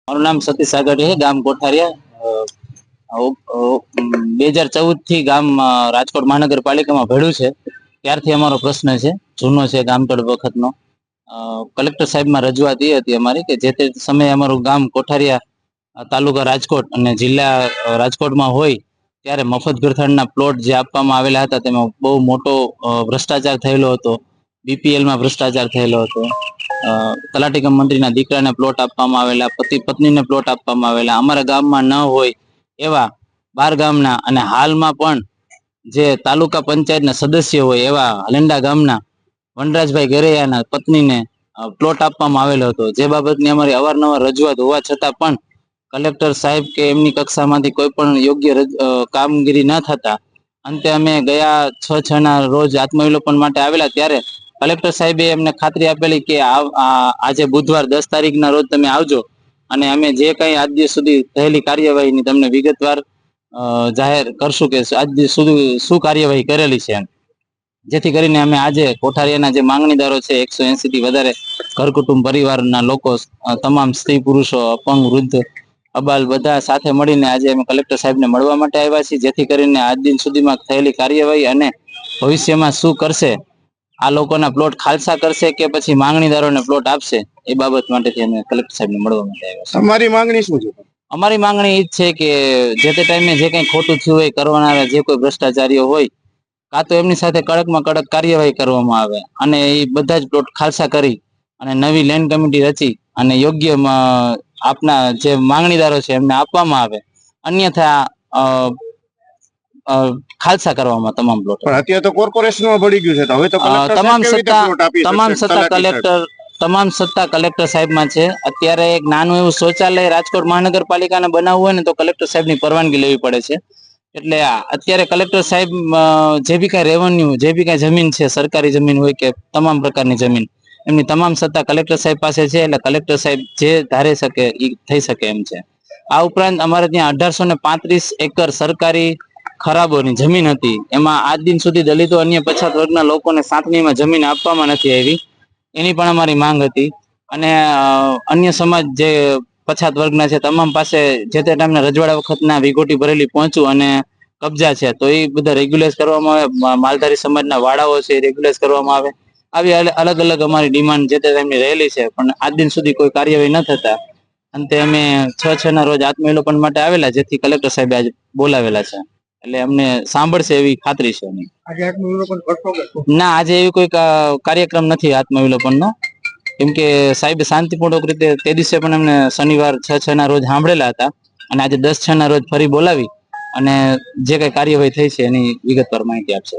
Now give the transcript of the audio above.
મારું નામ સતીશ સાગઠિયા છે, ગામ કોઠારિયા। 2014 થી ગામ રાજકોટ મહાનગરપાલિકામાં ભળ્યું છે, ત્યારથી અમારો પ્રશ્ન છે, જૂનો છે, ગામતળ વખતનો। કલેક્ટર સાહેબમાં રજૂઆત એ હતી અમારી કે જે તે સમયે અમારું ગામ કોઠારિયા તાલુકા રાજકોટ અને જિલ્લા રાજકોટમાં હોય ત્યારે મફત ગરથાણના પ્લોટ જે આપવામાં આવેલા હતા તેમાં બહુ મોટો ભ્રષ્ટાચાર થયેલો હતો। બીપીએલમાં ભ્રષ્ટાચાર થયેલો હતો। તલાટી કમ મંત્રીના દીકરાને પ્લોટ આપવામાં આવેલા, પતિ પત્નીને પ્લોટ આપવામાં આવેલા, અમારા ગામમાં ન હોય એવા 12 ગામના અને હાલમાં પણ જે તાલુકા પંચાયતના સદસ્ય હોય એવા હલેન્ડા ગામના વનરાજભાઈ ગેરૈયાના પત્નીને પ્લોટ આપવામાં આવેલો હતો, જે બાબતની અમારી અવારનવાર રજૂઆત હોવા છતાં પણ કલેક્ટર સાહેબ કે એમની કક્ષામાંથી કોઈ પણ યોગ્ય કામગીરી ન થતા અંતે અમે ગયા 6/6 ના રોજ આત્મવિલોપન માટે આવેલા ત્યારે કલેક્ટર સાહેબે એમને ખાતરી આપેલી કે આજે બુધવાર 10 તારીખના રોજ તમે આવજો અને અમે જે કંઈ આજ દિવસ સુધી થયેલી કાર્યવાહીની તમને વિગતવાર જાહેર કરશું કે આજ દિવસ સુધી શું કાર્યવાહી કરેલી છે, જેથી કરીને અમે આજે કોઠારિયાના જે માંગણીદારો છે 180 થી વધારે ઘર કુટુંબ પરિવારના લોકો, તમામ સ્ત્રી પુરુષો, અપંગ, વૃદ્ધ, અબાલ બધા સાથે મળીને આજે અમે કલેક્ટર સાહેબને મળવા માટે આવ્યા છીએ, જેથી કરીને આજ દિન સુધીમાં થયેલી કાર્યવાહી અને ભવિષ્યમાં શું કરશે, આ લોકોના પ્લોટ ખાલસા કરશે કે પછી માંગણીદારોને પ્લોટ આપશે, એ બાબત માટેથી અમે કલેક્ટર સાહેબને મળવા માટે આવ્યા છીએ। તમારી માંગણી શું છે? અમારી માંગણી એ જ છે કે જે તે ટાઈમે જે કંઈ ખોટું થયું હોય, કરવાના જે કોઈ ભ્રષ્ટાચારીઓ હોય કાં તો એમની સાથે કડકમાં કડક કાર્યવાહી કરવામાં આવે અને એ બધા જ પ્લોટ ખાલસા કરી અને નવી લેન્ડ કમિટી રચી અને યોગ્ય આપના જે માંગણીદારો છે એમને આપવામાં આવે, અન્યથા ખાલસા કરવામાં તમામ પ્લોટ। પણ અત્યારે તો કોર્પોરેશનમાં ભળી ગયું છે, તો હવે તો કલેક્ટર સાહેબ કેવી રીતે પ્લોટ આપી શકશે? તમામ સત્તા કલેક્ટર સાહેબમાં છે। અત્યારે એક નાનું એવું શૌચાલય રાજકોટ મહાનગરપાલિકાને બનાવવું હોય ને તો કલેક્ટર સાહેબની પરવાનગી લેવી પડે છે, એટલે અત્યારે કલેક્ટર સાહેબ જે બી કાંઈ રેવન્યુ, જે બી કાંઈ જમીન છે, સરકારી જમીન હોય કે તમામ પ્રકારની જમીન, એમની તમામ સત્તા કલેક્ટર સાહેબ પાસે છે, એટલે કલેક્ટર સાહેબ જે ધારી શકે એ થઈ શકે એમ છે। આ ઉપરાંત અમારે ત્યાં 1835 એકર સરકારી ખરાબોની જમીન હતી, એમાં આજ દિન સુધી દલિતો અન્ય પછાત વર્ગના લોકોને સાંઠણીમાં જમીન આપવામાં નથી આવી, એની પણ અમારી માંગ હતી। અને અન્ય સમાજ જે પછાત વર્ગના છે તમામ પાસે જે તે ટાઈમના રજવાડા વખતના વિગોટી ભરેલી પહોંચું અને કબજા છે, તો એ બધા રેગ્યુલાઇઝ કરવામાં આવે, માલધારી સમાજના વાડાઓ છે એ રેગ્યુલાઇઝ કરવામાં આવે, આવી અલગ અલગ અમારી ડિમાન્ડ જે તે ટાઈમની રહેલી છે, પણ આજ દિન સુધી કોઈ કાર્યવાહી ન થતા અંતે અમે 6/6 ના રોજ આત્મવિલોપન માટે આવેલા, જેથી કલેક્ટર સાહેબે આજે બોલાવેલા છે, એટલે અમને સાંભળશે એવી ખાતરી છે। ના, આજે એવી કોઈ કાર્યક્રમ નથી આત્મવિલોપનનો, કેમ કે સાહેબ શાંતિપૂર્વક રીતે તે દિવસે પણ અમને શનિવાર 6/6 ના રોજ સાંભળેલા હતા અને આજે 10/6 ના રોજ ફરી બોલાવી અને જે કઈ કાર્યવાહી થઈ છે એની વિગતવાર માહિતી આપશે।